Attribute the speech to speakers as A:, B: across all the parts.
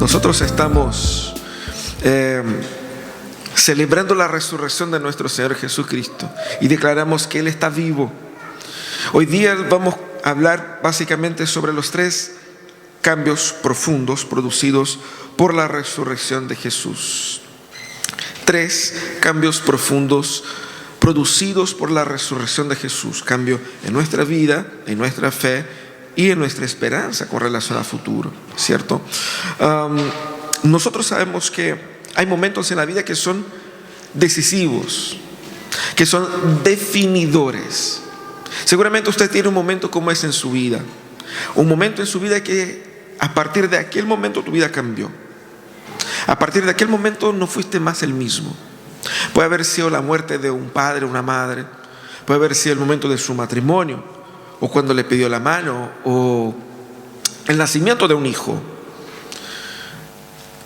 A: Nosotros estamos celebrando la resurrección de nuestro Señor Jesucristo y declaramos que Él está vivo. Hoy día vamos a hablar básicamente sobre los 3 cambios profundos producidos por la resurrección de Jesús. 3 cambios profundos producidos por la resurrección de Jesús. Cambio en nuestra vida, en nuestra fe y en nuestra esperanza con relación al futuro, ¿cierto? Nosotros sabemos que hay momentos en la vida que son decisivos, que son definidores. Seguramente usted tiene un momento como ese en su vida, un momento en su vida que a partir de aquel momento tu vida cambió. A partir de aquel momento no fuiste más el mismo. Puede haber sido la muerte de un padre, una madre, puede haber sido el momento de su matrimonio, o cuando le pidió la mano, o el nacimiento de un hijo.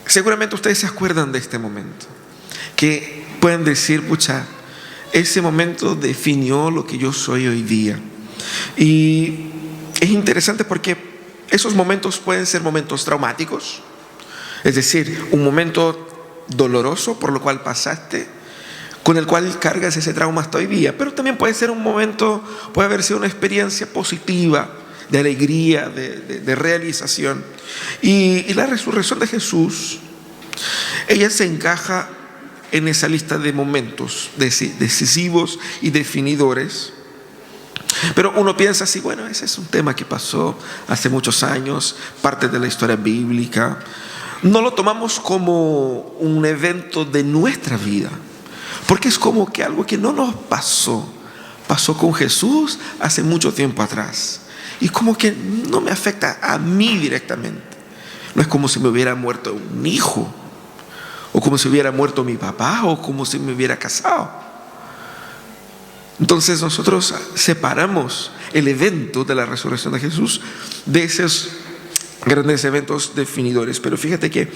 A: Seguramente ustedes se acuerdan de este momento, que pueden decir, pucha, ese momento definió lo que yo soy hoy día. Y es interesante porque esos momentos pueden ser momentos traumáticos, es decir, un momento doloroso por lo cual pasaste, con el cual cargas ese trauma hasta hoy día. Pero también puede ser un momento, puede haber sido una experiencia positiva, de alegría, de realización. Y la resurrección de Jesús, ella se encaja en esa lista de momentos decisivos y definidores. Pero uno piensa así, bueno, ese es un tema que pasó hace muchos años, parte de la historia bíblica. No lo tomamos como un evento de nuestra vida, porque es como que algo que no nos pasó con Jesús hace mucho tiempo atrás, y como que no me afecta a mí directamente. No es como si me hubiera muerto un hijo, o como si hubiera muerto mi papá, o como si me hubiera casado. Entonces nosotros separamos el evento de la resurrección de Jesús de esos grandes eventos definidores. Pero fíjate que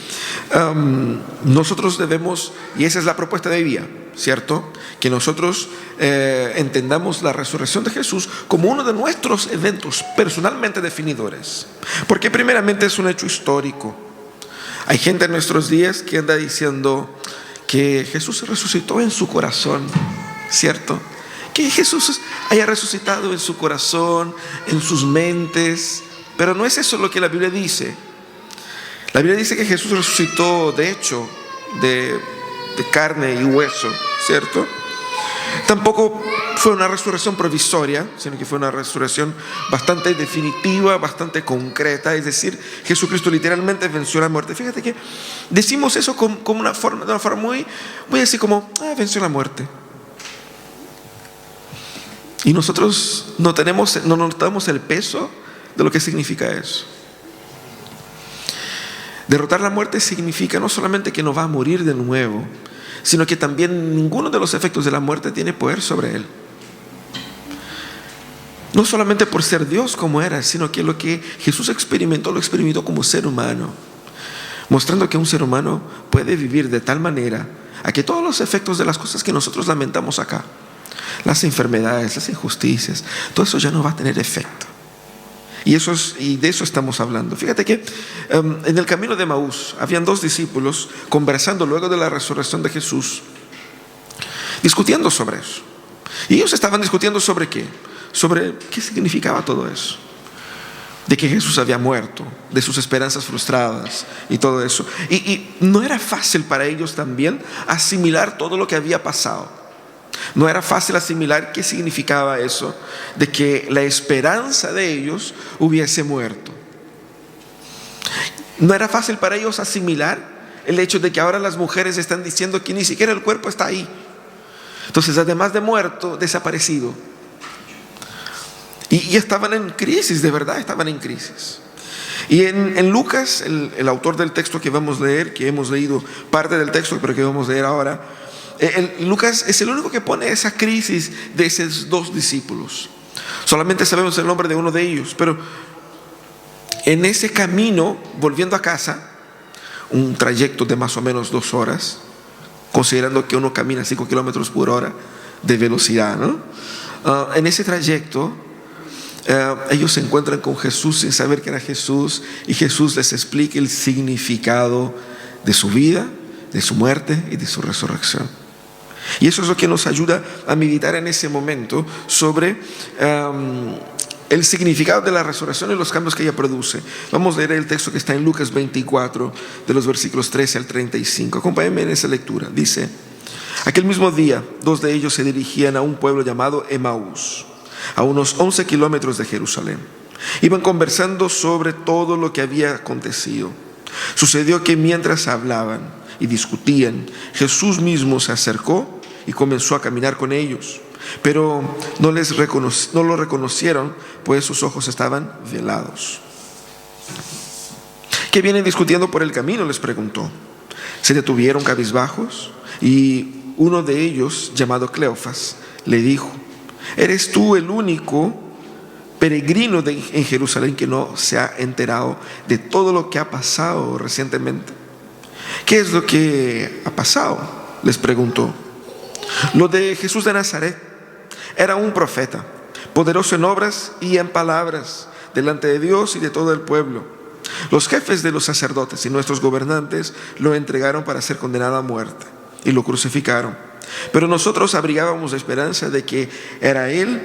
A: nosotros debemos, y esa es la propuesta de hoy día, ¿cierto? Que nosotros entendamos la resurrección de Jesús como uno de nuestros eventos personalmente definidores, porque primeramente es un hecho histórico. Hay gente en nuestros días que anda diciendo que Jesús resucitó en su corazón, ¿cierto? Que Jesús haya resucitado en su corazón, en sus mentes. Pero no es eso lo que la Biblia dice. La Biblia dice que Jesús resucitó, de hecho, de carne y hueso, ¿cierto? Tampoco fue una resurrección provisoria, sino que fue una resurrección bastante definitiva, bastante concreta. Es decir, Jesucristo literalmente venció la muerte. Fíjate que decimos eso como de una forma muy así como, venció la muerte. Y nosotros no notamos el peso de lo que significa eso. Derrotar la muerte significa no solamente que no va a morir de nuevo, sino que también ninguno de los efectos de la muerte tiene poder sobre él. No solamente por ser Dios como era, sino que lo que Jesús experimentó, lo experimentó como ser humano, mostrando que un ser humano puede vivir de tal manera a que todos los efectos de las cosas que nosotros lamentamos acá, las enfermedades, las injusticias, todo eso ya no va a tener efecto. Y de eso estamos hablando. Fíjate que en el camino de Emaús habían 2 discípulos conversando luego de la resurrección de Jesús, discutiendo sobre eso. Y ellos estaban discutiendo sobre qué significaba todo eso, de que Jesús había muerto, de sus esperanzas frustradas y todo eso. Y no era fácil para ellos también asimilar todo lo que había pasado. No era fácil asimilar qué significaba eso, de que la esperanza de ellos hubiese muerto. No era fácil para ellos asimilar el hecho de que ahora las mujeres están diciendo que ni siquiera el cuerpo está ahí. Entonces, además de muerto, desaparecido. Y estaban en crisis, de verdad estaban en crisis. Y en Lucas, el autor del texto que vamos a leer, que hemos leído parte del texto, pero que vamos a leer ahora, Lucas es el único que pone esa crisis de esos 2 discípulos. Solamente sabemos el nombre de uno de ellos, pero en ese camino, volviendo a casa, un trayecto de más o menos 2 horas, considerando que uno camina 5 kilómetros por hora de velocidad, ¿no? En ese trayecto ellos se encuentran con Jesús sin saber que era Jesús, y Jesús les explica el significado de su vida, de su muerte y de su resurrección. Y eso es lo que nos ayuda a meditar en ese momento sobre el significado de la resurrección y los cambios que ella produce. Vamos a leer el texto que está en Lucas 24, de los versículos 13 al 35. Acompáñenme en esa lectura. Dice: aquel mismo día, 2 de ellos se dirigían a un pueblo llamado Emaús, a unos 11 kilómetros de Jerusalén. Iban conversando sobre todo lo que había acontecido. Sucedió que mientras hablaban y discutían, Jesús mismo se acercó y comenzó a caminar con ellos. Pero no lo reconocieron, pues sus ojos estaban velados. ¿Qué vienen discutiendo por el camino?, les preguntó. Se detuvieron cabizbajos, y uno de ellos, llamado Cleofas, le dijo: ¿eres tú el único peregrino en Jerusalén que no se ha enterado de todo lo que ha pasado recientemente? ¿Qué es lo que ha pasado?, les preguntó. Lo de Jesús de Nazaret. Era un profeta, poderoso en obras y en palabras, delante de Dios y de todo el pueblo. Los jefes de los sacerdotes y nuestros gobernantes lo entregaron para ser condenado a muerte y lo crucificaron. Pero nosotros abrigábamos la esperanza de que era Él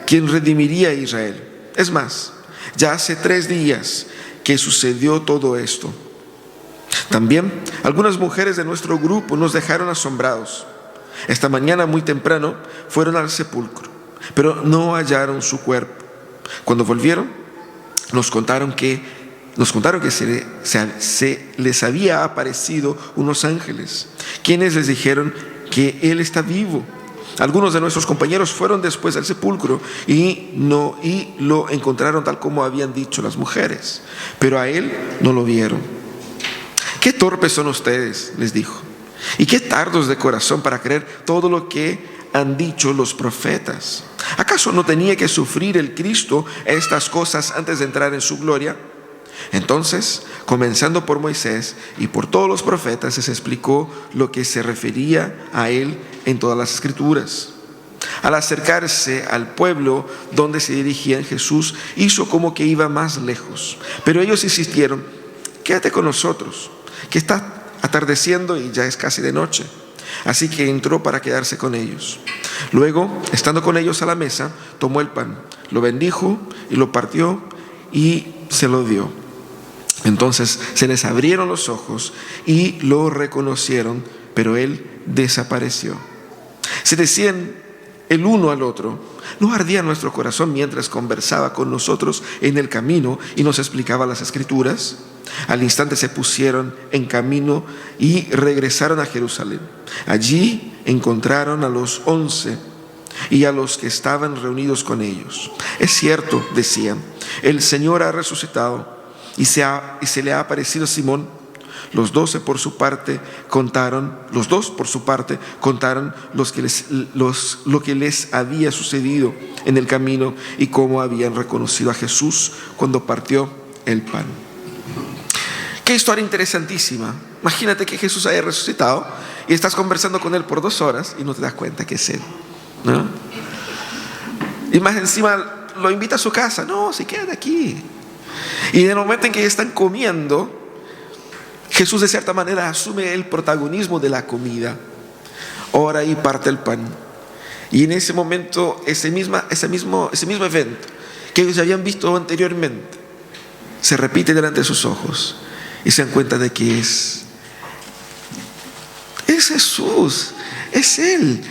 A: quien redimiría a Israel. Es más, ya hace 3 días que sucedió todo esto. También algunas mujeres de nuestro grupo nos dejaron asombrados. Esta mañana muy temprano fueron al sepulcro, pero no hallaron su cuerpo. Cuando volvieron, nos contaron que se les había aparecido unos ángeles, quienes les dijeron que Él está vivo. Algunos de nuestros compañeros fueron después al sepulcro y lo encontraron tal como habían dicho las mujeres, pero a Él no lo vieron. «Qué torpes son ustedes», les dijo, «y qué tardos de corazón para creer todo lo que han dicho los profetas. ¿Acaso no tenía que sufrir el Cristo estas cosas antes de entrar en su gloria?». Entonces, comenzando por Moisés y por todos los profetas, les explicó lo que se refería a Él en todas las Escrituras. Al acercarse al pueblo donde se dirigían, Jesús hizo como que iba más lejos, pero ellos insistieron: «Quédate con nosotros, que está atardeciendo y ya es casi de noche». Así que entró para quedarse con ellos. Luego, estando con ellos a la mesa, tomó el pan, lo bendijo y lo partió y se lo dio. Entonces se les abrieron los ojos y lo reconocieron, pero Él desapareció. Se decían el uno al otro: ¿no ardía nuestro corazón mientras conversaba con nosotros en el camino y nos explicaba las Escrituras? Al instante se pusieron en camino y regresaron a Jerusalén. Allí encontraron a los 11 y a los que estaban reunidos con ellos. «Es cierto», decían, «el Señor ha resucitado y se le ha aparecido a Simón». Los dos por su parte contaron lo que les había sucedido en el camino y cómo habían reconocido a Jesús cuando partió el pan. Qué historia interesantísima. Imagínate que Jesús haya resucitado y estás conversando con Él por 2 horas y no te das cuenta que es Él, ¿no? Y más encima lo invita a su casa. «No, se queda aquí». Y en el momento en que están comiendo, Jesús de cierta manera asume el protagonismo de la comida. Ora y parte el pan. Y en ese momento, ese mismo evento que ellos habían visto anteriormente se repite delante de sus ojos y se dan cuenta de que es Jesús, es Él.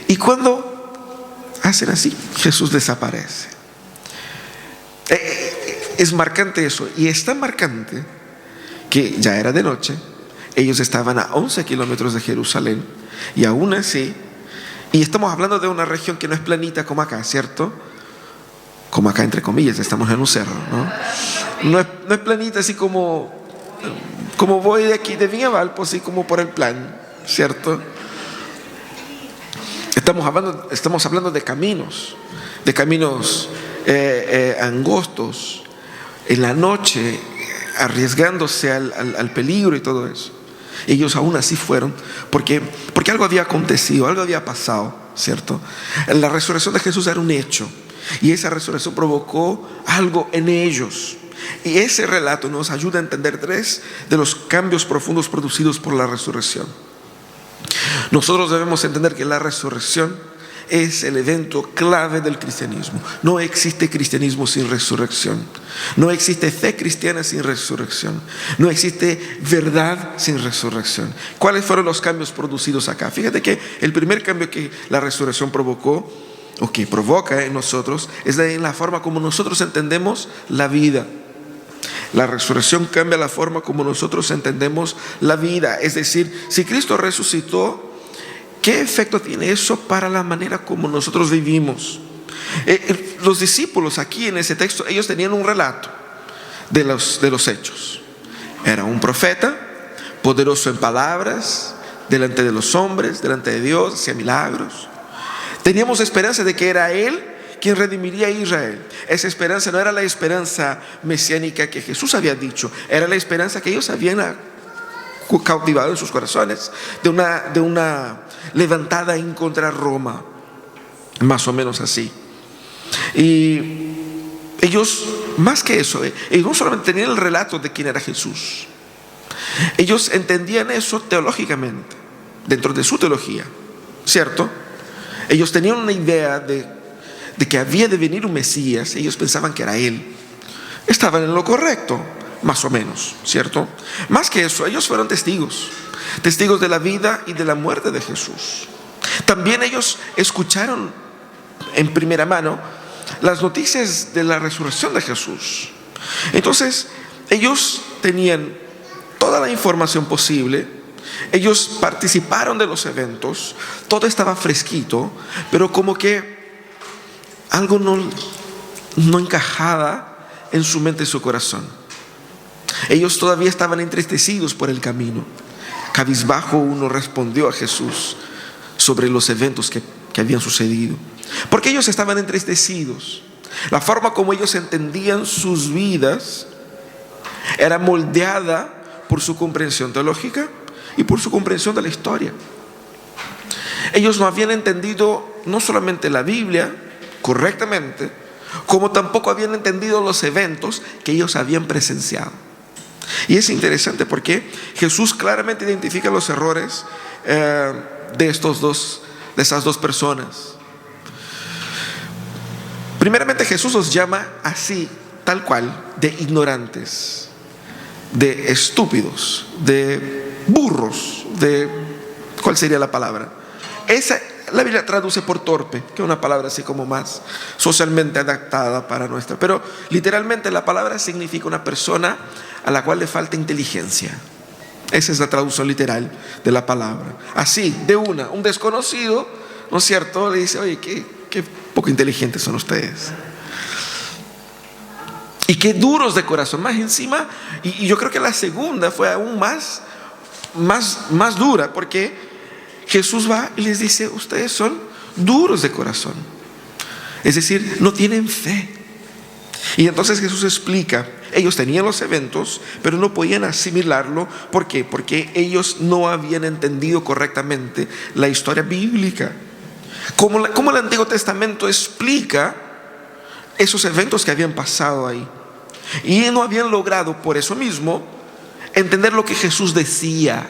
A: Y cuando hacen así, Jesús desaparece. Es marcante eso, y es tan marcante que ya era de noche, ellos estaban a 11 kilómetros de Jerusalén, y aún así, y estamos hablando de una región que no es planita como acá, ¿cierto? Como acá entre comillas, estamos en un cerro, ¿no? No es planita así como voy de aquí de Villavalpo, así como por el plan, ¿cierto? Estamos hablando de caminos angostos, en la noche, arriesgándose al peligro y todo eso. Ellos aún así fueron porque algo había acontecido, algo había pasado, ¿cierto? La resurrección de Jesús era un hecho, Y esa resurrección provocó algo en ellos. Y ese relato nos ayuda a entender 3 de los cambios profundos producidos por la resurrección. Nosotros debemos entender que la resurrección es el evento clave del cristianismo. No existe cristianismo sin resurrección. No existe fe cristiana sin resurrección. No existe verdad sin resurrección. ¿Cuáles fueron los cambios producidos acá? Fíjate que el primer cambio que la resurrección provocó, o que provoca en nosotros, es en la forma como nosotros entendemos la vida. La resurrección cambia la forma como nosotros entendemos la vida. Es decir, si Cristo resucitó, ¿qué efecto tiene eso para la manera como nosotros vivimos? Los discípulos aquí en ese texto, ellos tenían un relato de los hechos. Era un profeta, poderoso en palabras, delante de los hombres, delante de Dios, hacía milagros. Teníamos esperanza de que era Él quien redimiría a Israel. Esa esperanza no era la esperanza mesiánica que Jesús había dicho, era la esperanza que ellos habían cautivado en sus corazones de una levantada en contra de Roma, más o menos así. Y ellos, más que eso, ellos no solamente tenían el relato de quién era Jesús, ellos entendían eso teológicamente, dentro de su teología, ¿cierto? Ellos tenían una idea de que había de venir un Mesías. Ellos pensaban que era Él. Estaban en lo correcto, más o menos, ¿cierto? Más que eso, ellos fueron testigos de la vida y de la muerte de Jesús. También ellos escucharon en primera mano las noticias de la resurrección de Jesús. Entonces, ellos tenían toda la información posible. Ellos participaron de los eventos. Todo estaba fresquito, pero como que algo no encajaba en su mente y su corazón. Ellos todavía estaban entristecidos por el camino. Cabizbajo uno respondió a Jesús sobre los eventos que habían sucedido. Porque ellos estaban entristecidos. La forma como ellos entendían sus vidas era moldeada por su comprensión teológica y por su comprensión de la historia. Ellos no habían entendido no solamente la Biblia correctamente, como tampoco habían entendido los eventos que ellos habían presenciado. Y es interesante porque Jesús claramente identifica los errores de esas dos personas. Primeramente, Jesús los llama así, tal cual, de ignorantes, de estúpidos, de burros, ¿cuál sería la palabra? La Biblia traduce por torpe, que es una palabra así como más socialmente adaptada para nuestra. Pero literalmente la palabra significa una persona a la cual le falta inteligencia. Esa es la traducción literal de la palabra. Así, un desconocido, ¿no es cierto?, le dice: oye, qué poco inteligentes son ustedes. Y qué duros de corazón. Más encima, y yo creo que la segunda fue aún más dura, porque Jesús va y les dice: ustedes son duros de corazón. Es decir, no tienen fe. Y entonces Jesús explica, ellos tenían los eventos, pero no podían asimilarlo. ¿Por qué? Porque ellos no habían entendido correctamente la historia bíblica. Como el Antiguo Testamento explica esos eventos que habían pasado ahí. Y no habían logrado, por eso mismo, entender lo que Jesús decía.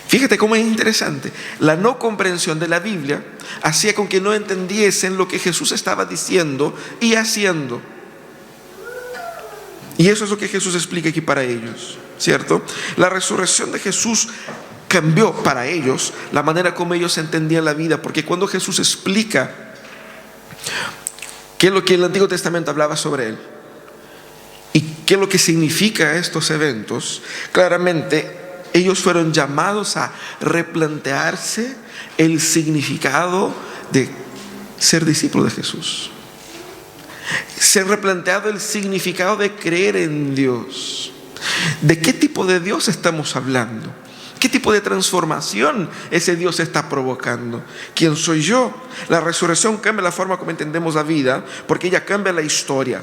A: Fíjate cómo es interesante. La no comprensión de la Biblia hacía con que no entendiesen lo que Jesús estaba diciendo y haciendo. Y eso es lo que Jesús explica aquí para ellos, ¿cierto? La resurrección de Jesús cambió para ellos la manera como ellos entendían la vida, porque cuando Jesús explica qué es lo que el Antiguo Testamento hablaba sobre Él y qué es lo que significa estos eventos, claramente ellos fueron llamados a replantearse el significado de ser discípulo de Jesús. Se han replanteado el significado de creer en Dios. ¿De qué tipo de Dios estamos hablando? ¿Qué tipo de transformación ese Dios está provocando? ¿Quién soy yo? La resurrección cambia la forma como entendemos la vida, porque ella cambia la historia.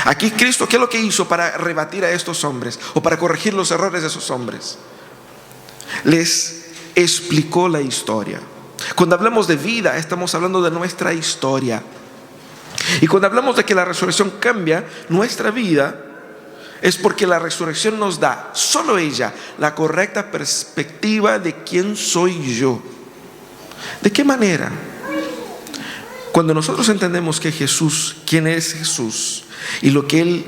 A: Aquí Cristo, ¿qué es lo que hizo para rebatir a estos hombres o para corregir los errores de esos hombres? Les explicó la historia. Cuando hablamos de vida, estamos hablando de nuestra historia. Y cuando hablamos de que la resurrección cambia nuestra vida, es porque la resurrección nos da, solo ella, la correcta perspectiva de quién soy yo. ¿De qué manera? Cuando nosotros entendemos que Jesús, quién es Jesús y lo que Él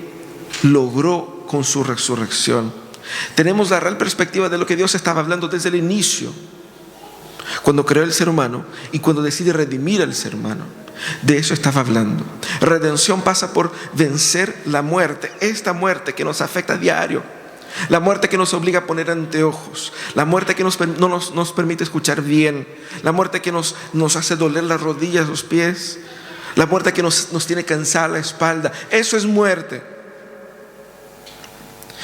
A: logró con su resurrección, tenemos la real perspectiva de lo que Dios estaba hablando desde el inicio, cuando creó el ser humano y cuando decide redimir al ser humano. De eso estaba hablando. Redención pasa por vencer la muerte, esta muerte que nos afecta a diario, la muerte que nos obliga a poner anteojos, la muerte que no nos permite escuchar bien, la muerte que nos hace doler las rodillas, los pies, la muerte que nos tiene cansada la espalda. Eso es muerte.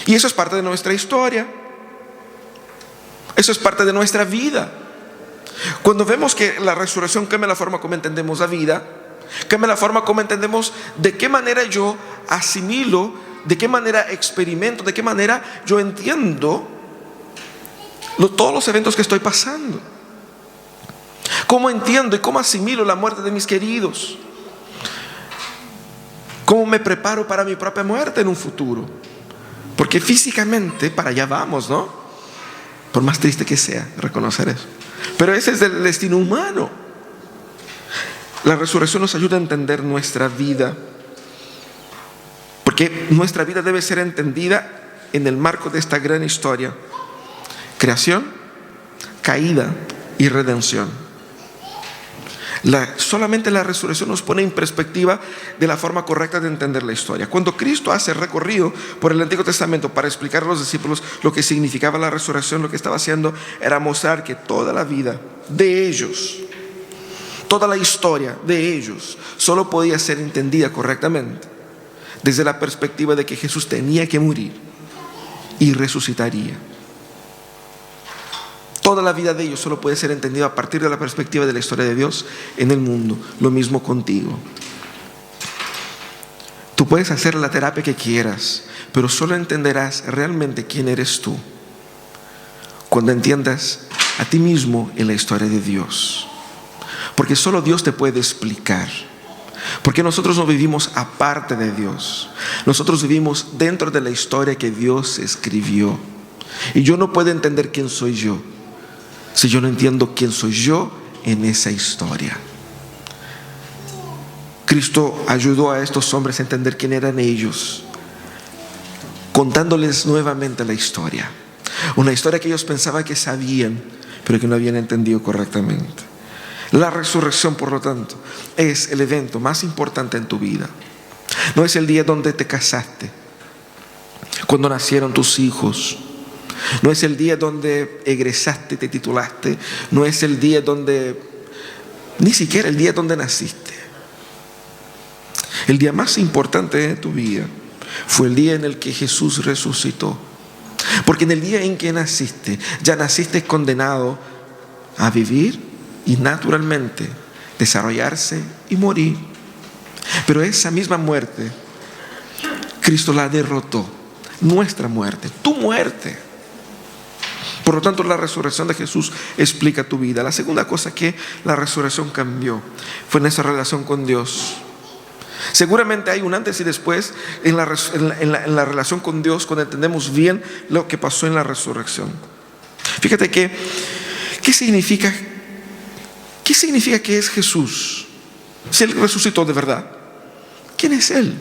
A: Y eso es parte de nuestra historia. Eso es parte de nuestra vida. Cuando vemos que la resurrección cambia la forma como entendemos la vida, cambia la forma como entendemos de qué manera yo asimilo, de qué manera experimento, de qué manera yo entiendo todos los eventos que estoy pasando. Cómo entiendo y cómo asimilo la muerte de mis queridos. Cómo me preparo para mi propia muerte en un futuro. Porque físicamente para allá vamos, ¿no? Por más triste que sea reconocer eso. Pero ese es el destino humano. La resurrección nos ayuda a entender nuestra vida, porque nuestra vida debe ser entendida en el marco de esta gran historia: creación, caída y redención. Solamente la resurrección nos pone en perspectiva de la forma correcta de entender la historia. Cuando Cristo hace recorrido por el Antiguo Testamento para explicar a los discípulos lo que significaba la resurrección, lo que estaba haciendo era mostrar que toda la vida de ellos, toda la historia de ellos, solo podía ser entendida correctamente desde la perspectiva de que Jesús tenía que morir y resucitaría. Toda la vida de ellos solo puede ser entendida a partir de la perspectiva de la historia de Dios en el mundo. Lo mismo contigo. Tú puedes hacer la terapia que quieras, pero solo entenderás realmente quién eres tú cuando entiendas a ti mismo en la historia de Dios. Porque solo Dios te puede explicar. Porque nosotros no vivimos aparte de Dios. Nosotros vivimos dentro de la historia que Dios escribió. Y yo no puedo entender quién soy yo si yo no entiendo quién soy yo en esa historia. Cristo ayudó a estos hombres a entender quién eran ellos, contándoles nuevamente la historia. Una historia que ellos pensaban que sabían, pero que no habían entendido correctamente. La resurrección, por lo tanto, es el evento más importante en tu vida. No es el día donde te casaste, cuando nacieron tus hijos. No es el día donde egresaste, te titulaste. No es el día donde, ni siquiera el día donde naciste. El día más importante de tu vida fue el día en el que Jesús resucitó. Porque en el día en que naciste, ya naciste condenado a vivir y naturalmente desarrollarse y morir. Pero esa misma muerte, Cristo la derrotó. Nuestra muerte, tu muerte. Por lo tanto, la resurrección de Jesús explica tu vida. La segunda cosa que la resurrección cambió fue nuestra relación con Dios. Seguramente hay un antes y después en la relación con Dios cuando entendemos bien lo que pasó en la resurrección. Fíjate que, ¿qué significa que es Jesús? Si Él resucitó de verdad, ¿quién es Él?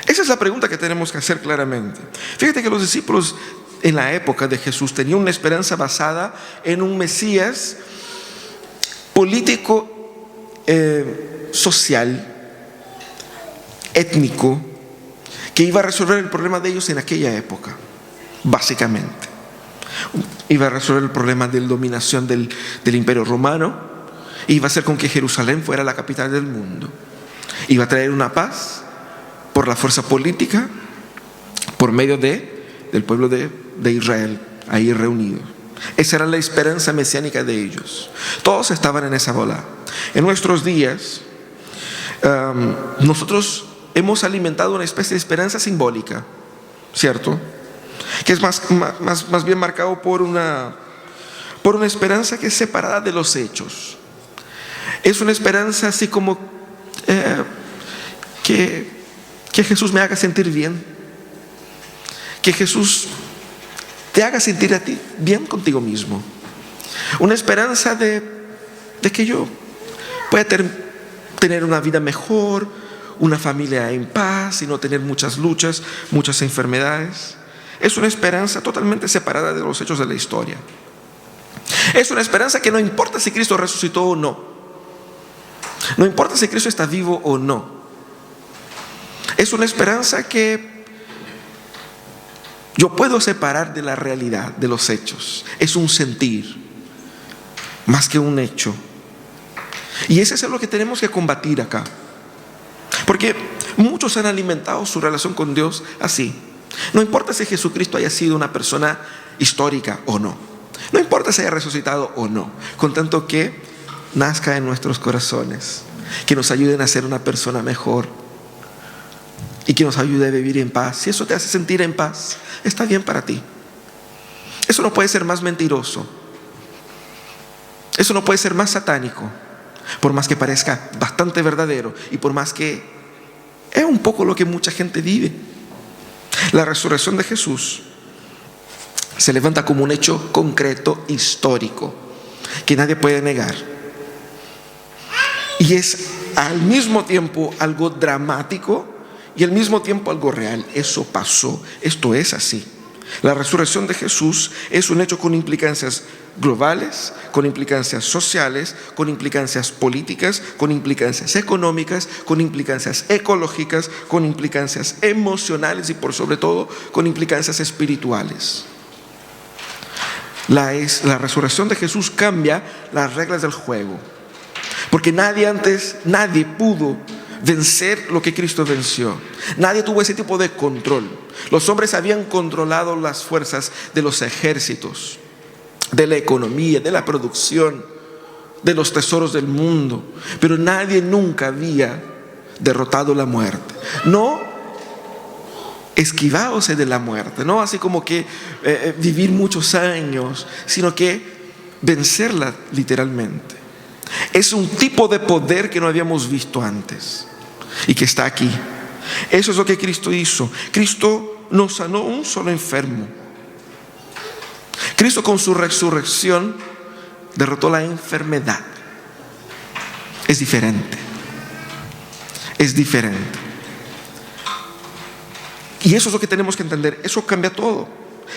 A: Esa es la pregunta que tenemos que hacer claramente. Fíjate que los discípulos en la época de Jesús tenían una esperanza basada en un Mesías político, social, étnico, que iba a resolver el problema de ellos en aquella época, básicamente. Iba a resolver el problema de la dominación del Imperio Romano, iba a hacer con que Jerusalén fuera la capital del mundo, iba a traer una paz por la fuerza política, por medio del pueblo de Israel ahí reunido. Esa era la esperanza mesiánica de ellos. Todos estaban en esa bola. En nuestros días, nosotros hemos alimentado una especie de esperanza simbólica, ¿cierto? Que es más bien marcado por por una esperanza que es separada de los hechos. Es una esperanza así como que Jesús me haga sentir bien, que Jesús te haga sentir a ti bien contigo mismo. Una esperanza de que yo pueda tener una vida mejor, una familia en paz y no tener muchas luchas, muchas enfermedades. Es una esperanza totalmente separada de los hechos de la historia. Es una esperanza que no importa si Cristo resucitó o no. No importa si Cristo está vivo o no. Es una esperanza que yo puedo separar de la realidad, de los hechos. Es un sentir, más que un hecho. Y ese es lo que tenemos que combatir acá. Porque muchos han alimentado su relación con Dios así. No importa si Jesucristo haya sido una persona histórica o no. No importa si haya resucitado o no. Con tanto que nazca en nuestros corazones. Que nos ayuden a ser una persona mejor. Y que nos ayude a vivir en paz. Si eso te hace sentir en paz, está bien para ti. Eso no puede ser más mentiroso. Eso no puede ser más satánico. Por más que parezca bastante verdadero y por más que es un poco lo que mucha gente vive. La resurrección de Jesús se levanta como un hecho concreto, histórico, que nadie puede negar. Y es al mismo tiempo algo dramático y al mismo tiempo algo real. Eso pasó, esto es así. La resurrección de Jesús es un hecho con implicancias globales, con implicancias sociales, con implicancias políticas, con implicancias económicas, con implicancias ecológicas, con implicancias emocionales y por sobre todo con implicancias espirituales. La resurrección de Jesús cambia las reglas del juego, porque nadie pudo vencer lo que Cristo venció. Nadie tuvo ese tipo de control. Los hombres habían controlado las fuerzas de los ejércitos, de la economía, de la producción, de los tesoros del mundo, pero nadie nunca había derrotado la muerte. No esquivándose de la muerte, no así como que vivir muchos años, sino que vencerla literalmente. Es un tipo de poder que no habíamos visto antes y que está aquí. Eso es lo que Cristo hizo. Cristo no sanó un solo enfermo. Cristo con su resurrección derrotó la enfermedad. Es diferente. Es diferente. Y eso es lo que tenemos que entender. Eso cambia todo.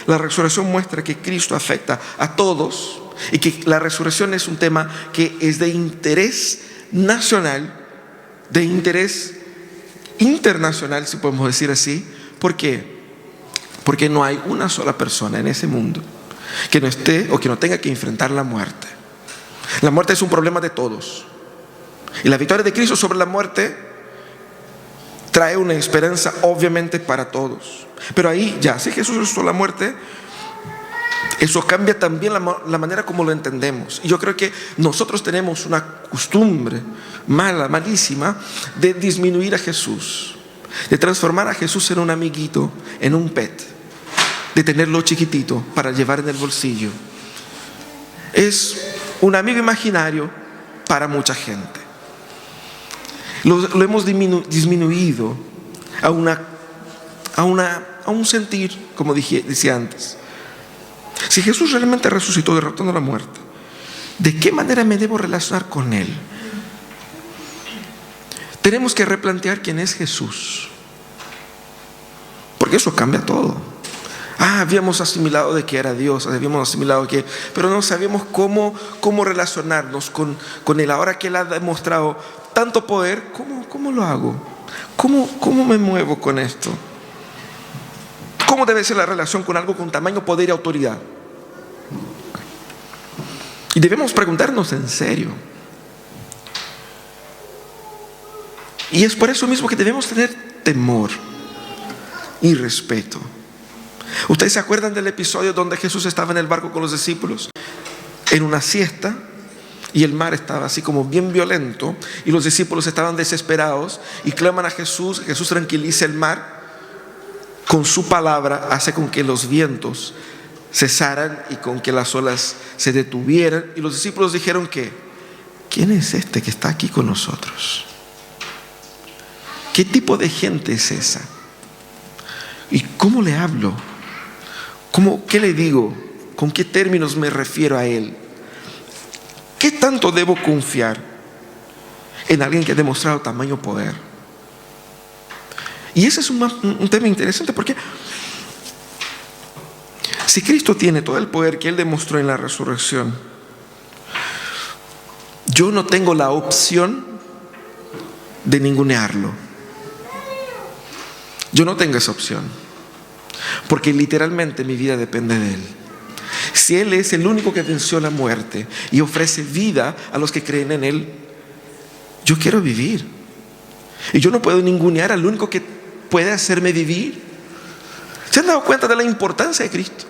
A: La resurrección muestra que Cristo afecta a todos y que la resurrección es un tema que es de interés nacional, de interés internacional, si podemos decir así. ¿Por qué? Porque no hay una sola persona en ese mundo que no esté o que no tenga que enfrentar la muerte. La muerte es un problema de todos. Y la victoria de Cristo sobre la muerte trae una esperanza obviamente para todos. Pero ahí ya, si Jesús resucitó la muerte, eso cambia también la manera como lo entendemos. Y yo creo que nosotros tenemos una costumbre malísima de disminuir a Jesús, de transformar a Jesús en un amiguito, en un pet, de tenerlo chiquitito para llevar en el bolsillo. Es un amigo imaginario para mucha gente. Lo hemos disminuido a un sentir, como decía antes. Si Jesús realmente resucitó derrotando la muerte, ¿de qué manera me debo relacionar con Él? Tenemos que replantear quién es Jesús, porque eso cambia todo. Habíamos asimilado de que era Dios, habíamos asimilado que, pero no sabíamos cómo relacionarnos con Él. Ahora que Él ha demostrado tanto poder, ¿cómo lo hago? ¿Cómo me muevo con esto? ¿Cómo debe ser la relación con algo con tamaño, poder y autoridad? Y debemos preguntarnos en serio. Y es por eso mismo que debemos tener temor y respeto. ¿Ustedes se acuerdan del episodio donde Jesús estaba en el barco con los discípulos en una siesta y el mar estaba así como bien violento y los discípulos estaban desesperados y claman a Jesús? Jesús tranquiliza el mar, con su palabra hace con que los vientos cesaran y con que las olas se detuvieran. Y los discípulos dijeron que, ¿quién es este que está aquí con nosotros? ¿Qué tipo de gente es esa? ¿Y cómo le hablo? ¿Qué le digo? ¿Con qué términos me refiero a él? ¿Qué tanto debo confiar en alguien que ha demostrado tamaño poder? Y ese es un tema interesante, porque si Cristo tiene todo el poder que Él demostró en la resurrección, yo no tengo la opción de ningunearlo. Yo no tengo esa opción, porque literalmente mi vida depende de Él. Si Él es el único que venció la muerte y ofrece vida a los que creen en Él, yo quiero vivir. Y yo no puedo ningunear al único que puede hacerme vivir. ¿Se han dado cuenta de la importancia de Cristo?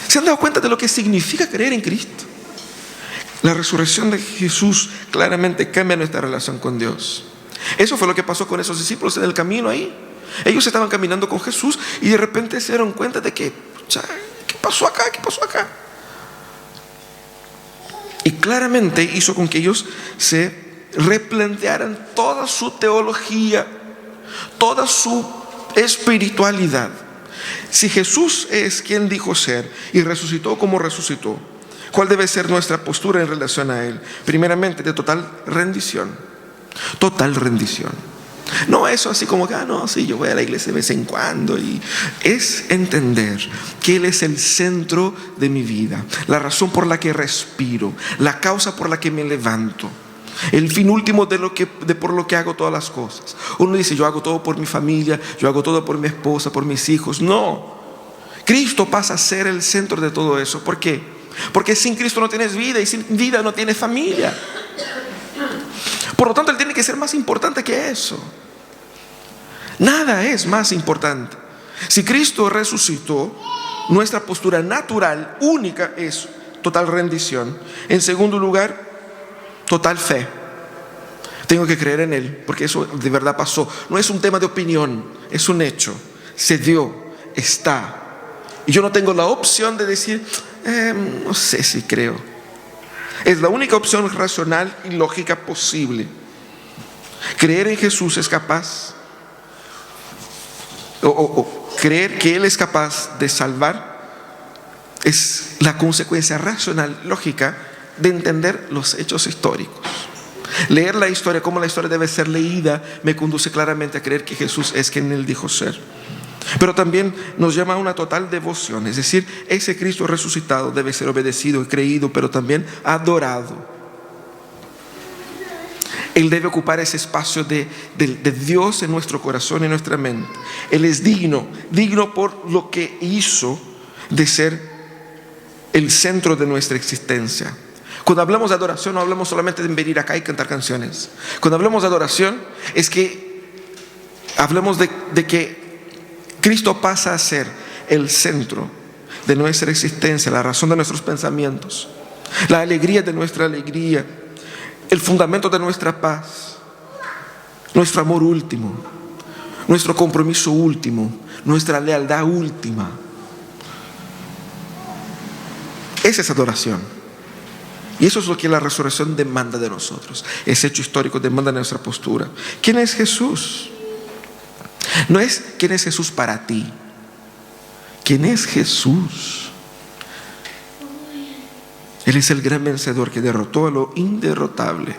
A: ¿Se han dado cuenta de lo que significa creer en Cristo? La resurrección de Jesús claramente cambia nuestra relación con Dios. Eso fue lo que pasó con esos discípulos en el camino ahí. Ellos estaban caminando con Jesús y de repente se dieron cuenta de que, ¿qué pasó acá? ¿Qué pasó acá? Y claramente hizo con que ellos se replantearan toda su teología, toda su espiritualidad. Si Jesús es quien dijo ser y resucitó como resucitó, ¿cuál debe ser nuestra postura en relación a Él? Primeramente, de total rendición. Total rendición. No eso así como que, no, sí, yo voy a la iglesia de vez en cuando. Y es entender que Él es el centro de mi vida, la razón por la que respiro, la causa por la que me levanto, el fin último por lo que hago todas las cosas. Uno dice, yo hago todo por mi familia, yo hago todo por mi esposa, por mis hijos. No, Cristo pasa a ser el centro de todo eso. ¿Por qué? Porque sin Cristo no tienes vida, y sin vida no tienes familia. Por lo tanto, Él tiene que ser más importante que eso. Nada es más importante. Si Cristo resucitó, nuestra postura natural, única, es total rendición. En segundo lugar, total fe. Tengo que creer en Él, porque eso de verdad pasó. No es un tema de opinión, es un hecho. Se dio, está. Y yo no tengo la opción de decir, no sé si creo. Es la única opción racional y lógica posible. Creer en Jesús es capaz, o creer que Él es capaz de salvar, es la consecuencia racional, lógica, de entender los hechos históricos. Leer la historia, como la historia debe ser leída, me conduce claramente a creer que Jesús es quien Él dijo ser. Pero también nos llama a una total devoción, es decir, ese Cristo resucitado debe ser obedecido y creído, pero también adorado. Él debe ocupar ese espacio de Dios en nuestro corazón y en nuestra mente. Él es digno por lo que hizo de ser el centro de nuestra existencia. Cuando hablamos de adoración, no hablamos solamente de venir acá y cantar canciones. Cuando hablamos de adoración, es que hablamos de que Cristo pasa a ser el centro de nuestra existencia, la razón de nuestros pensamientos, la alegría de nuestra alegría, el fundamento de nuestra paz, nuestro amor último, nuestro compromiso último, nuestra lealtad última. Esa es adoración. Y eso es lo que la resurrección demanda de nosotros. Ese hecho histórico demanda de nuestra postura. ¿Quién es Jesús? No es quién es Jesús para ti. ¿Quién es Jesús? Él es el gran vencedor que derrotó a lo inderrotable.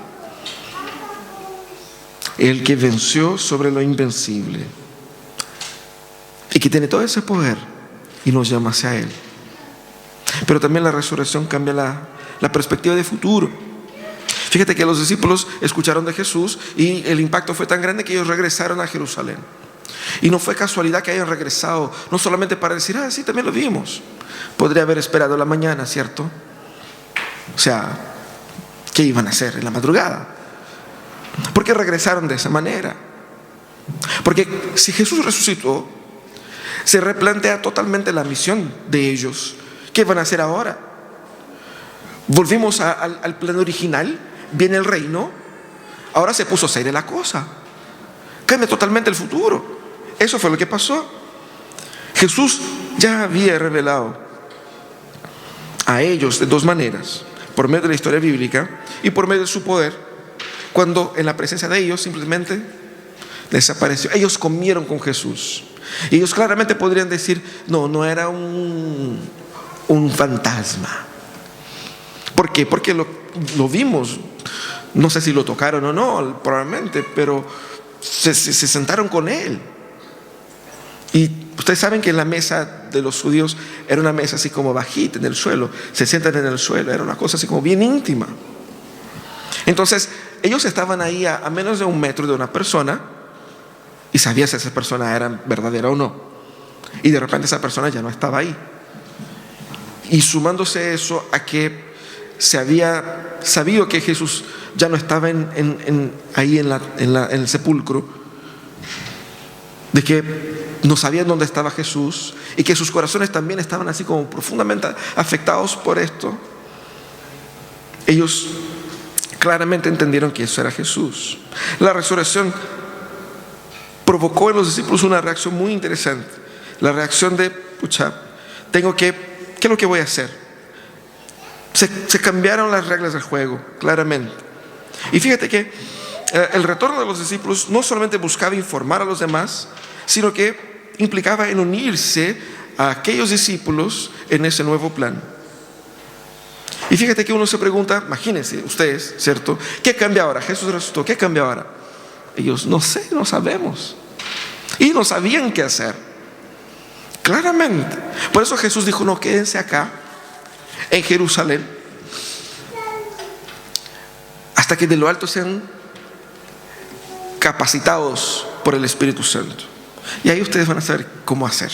A: El que venció sobre lo invencible. Y que tiene todo ese poder y nos llama hacia Él. Pero también la resurrección cambia la perspectiva de futuro. Fíjate que los discípulos escucharon de Jesús y el impacto fue tan grande que ellos regresaron a Jerusalén. Y no fue casualidad que hayan regresado, no solamente para decir, sí, también lo vimos. Podría haber esperado la mañana, ¿cierto? O sea, ¿qué iban a hacer en la madrugada? ¿Por qué regresaron de esa manera? Porque si Jesús resucitó, se replantea totalmente la misión de ellos. ¿Qué van a hacer ahora? Volvimos al plan original, viene el reino, ahora se puso seria la cosa, cambia totalmente el futuro. Eso fue lo que pasó. Jesús ya había revelado a ellos de dos maneras: por medio de la historia bíblica y por medio de su poder, cuando en la presencia de ellos simplemente desapareció. Ellos comieron con Jesús. Y ellos claramente podrían decir: no era un fantasma. ¿Por qué? Porque lo vimos. No sé si lo tocaron o no, probablemente, pero se sentaron con él. Y ustedes saben que la mesa de los judíos era una mesa así como bajita en el suelo. Se sientan en el suelo, era una cosa así como bien íntima. Entonces ellos estaban ahí a menos de 1 metro de una persona y sabían si esa persona era verdadera o no. Y de repente esa persona ya no estaba ahí. Y sumándose eso a que se había sabido que Jesús ya no estaba ahí en el sepulcro, de que no sabían dónde estaba Jesús y que sus corazones también estaban así como profundamente afectados por esto, ellos claramente entendieron que eso era Jesús. La resurrección provocó en los discípulos una reacción muy interesante. La reacción de: ¿qué es lo que voy a hacer? Se cambiaron las reglas del juego, claramente. Y fíjate que el retorno de los discípulos no solamente buscaba informar a los demás, sino que implicaba en unirse a aquellos discípulos en ese nuevo plan. Y fíjate que uno se pregunta, imagínense ustedes, ¿cierto? ¿Qué cambia ahora? Jesús resucitó, ¿qué cambia ahora? Ellos: no sé, no sabemos. Y no sabían qué hacer, claramente. Por eso Jesús dijo: no, quédense acá en Jerusalén hasta que de lo alto sean capacitados por el Espíritu Santo. Y ahí ustedes van a saber cómo hacer.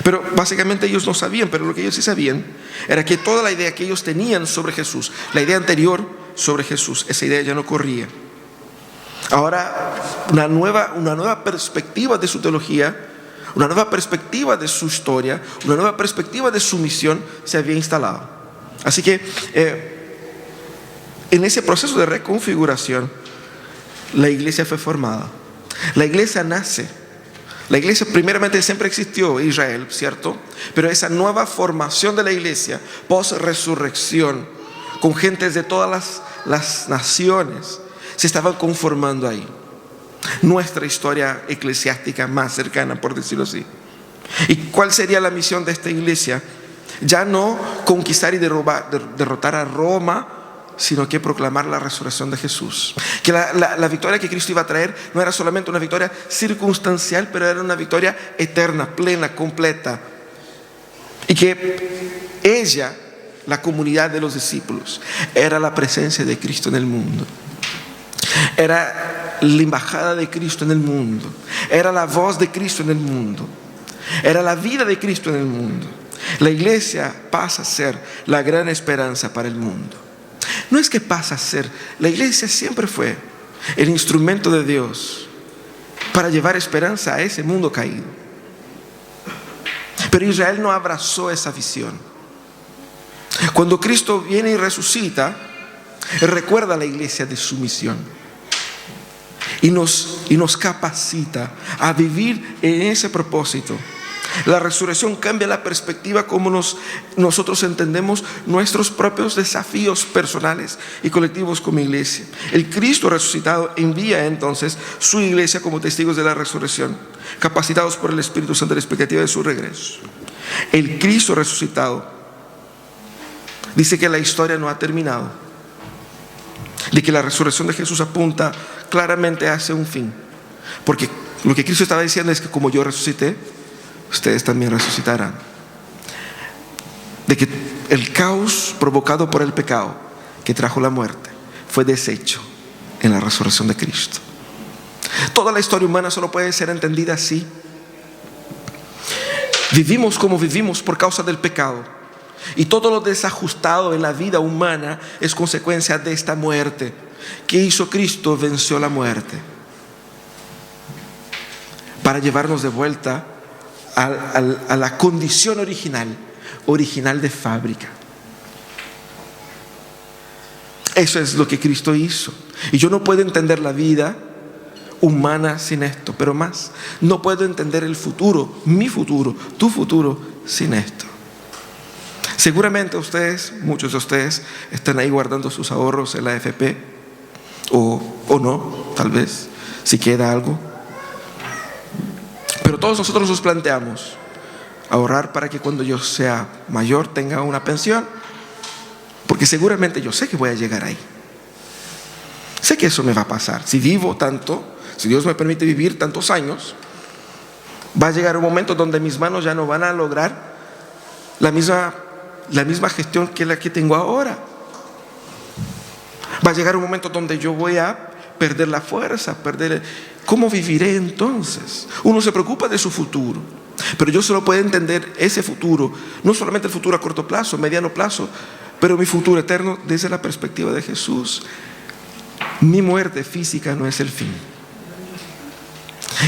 A: Pero básicamente ellos no sabían, pero lo que ellos sí sabían era que toda la idea que ellos tenían sobre Jesús, la idea anterior sobre Jesús, esa idea ya no corría. Ahora una nueva perspectiva de su teología, una nueva perspectiva de su historia, una nueva perspectiva de su misión se había instalado. Así que en ese proceso de reconfiguración, la iglesia fue formada. La iglesia nace. La iglesia primeramente siempre existió en Israel, ¿cierto? Pero esa nueva formación de la iglesia post-resurrección, con gentes de todas las naciones, se estaban conformando ahí. Nuestra historia eclesiástica más cercana, por decirlo así. ¿Y cuál sería la misión de esta iglesia? Ya no conquistar y derrotar a Roma, sino que proclamar la resurrección de Jesús. Que la victoria que Cristo iba a traer no era solamente una victoria circunstancial, pero era una victoria eterna, plena, completa. Y que ella, la comunidad de los discípulos, era la presencia de Cristo en el mundo. Era la embajada de Cristo en el mundo. Era la voz de Cristo en el mundo. Era la vida de Cristo en el mundo. La iglesia pasa a ser la gran esperanza para el mundo. No es que pasa a ser, la iglesia siempre fue el instrumento de Dios para llevar esperanza a ese mundo caído. Pero Israel no abrazó esa visión. Cuando Cristo viene y resucita, recuerda a la iglesia de su misión y nos capacita a vivir en ese propósito. La resurrección cambia la perspectiva como nosotros entendemos nuestros propios desafíos personales y colectivos como iglesia. El Cristo resucitado envía entonces su iglesia como testigos de la resurrección, capacitados por el Espíritu Santo en la expectativa de su regreso. El Cristo resucitado dice que la historia no ha terminado, de que la resurrección de Jesús apunta claramente hacia un fin, porque lo que Cristo estaba diciendo es que como yo resucité, ustedes también resucitarán. De que el caos provocado por el pecado que trajo la muerte fue deshecho en la resurrección de Cristo. Toda la historia humana solo puede ser entendida así. Vivimos como vivimos por causa del pecado, y todo lo desajustado en la vida humana es consecuencia de esta muerte. ¿Qué hizo Cristo? Venció la muerte para llevarnos de vuelta a la condición original de fábrica. Eso es lo que Cristo hizo. Y yo no puedo entender la vida humana sin esto, pero más, no puedo entender el futuro, mi futuro, tu futuro sin esto. Seguramente ustedes, muchos de ustedes, están ahí guardando sus ahorros en la AFP, o no, tal vez, si queda algo. Pero todos nosotros nos planteamos ahorrar para que cuando yo sea mayor tenga una pensión, porque seguramente yo sé que voy a llegar ahí. Sé que eso me va a pasar. Si vivo tanto, si Dios me permite vivir tantos años, va a llegar un momento donde mis manos ya no van a lograr la misma gestión que la que tengo ahora. Va a llegar un momento donde yo voy a perder la fuerza, ¿cómo viviré entonces? Uno se preocupa de su futuro, pero yo solo puedo entender ese futuro, no solamente el futuro a corto plazo, mediano plazo, pero mi futuro eterno desde la perspectiva de Jesús. Mi muerte física no es el fin.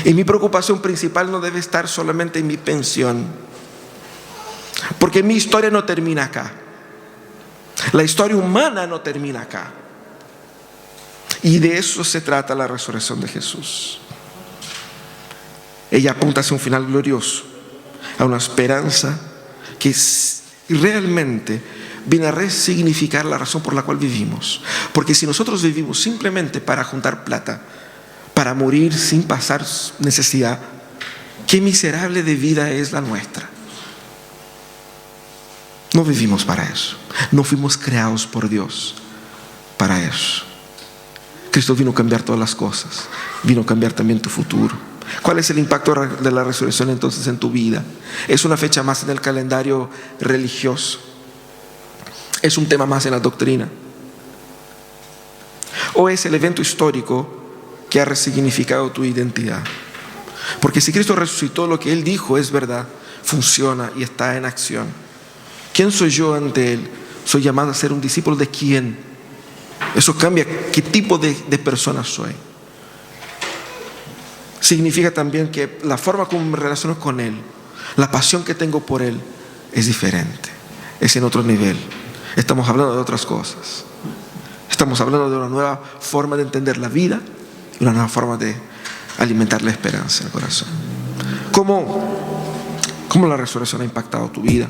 A: Y mi preocupación principal no debe estar solamente en mi pensión, porque mi historia no termina acá. La historia humana no termina acá. Y de eso se trata la resurrección de Jesús. Ella apunta hacia un final glorioso, a una esperanza que realmente viene a resignificar la razón por la cual vivimos. Porque si nosotros vivimos simplemente para juntar plata, para morir sin pasar necesidad, qué miserable de vida es la nuestra. No vivimos para eso. No fuimos creados por Dios para eso. Cristo vino a cambiar todas las cosas. Vino a cambiar también tu futuro. ¿Cuál es el impacto de la resurrección entonces en tu vida? ¿Es una fecha más en el calendario religioso? ¿Es un tema más en la doctrina? ¿O es el evento histórico que ha resignificado tu identidad? Porque si Cristo resucitó, lo que Él dijo es verdad, funciona y está en acción. ¿Quién soy yo ante Él? Soy llamado a ser un discípulo de quién. Eso cambia qué tipo de persona soy. Significa también que la forma como me relaciono con Él, la pasión que tengo por Él es diferente, es en otro nivel. Estamos hablando de otras cosas. Estamos hablando de una nueva forma de entender la vida y una nueva forma de alimentar la esperanza en el corazón. ¿Cómo la resurrección ha impactado tu vida?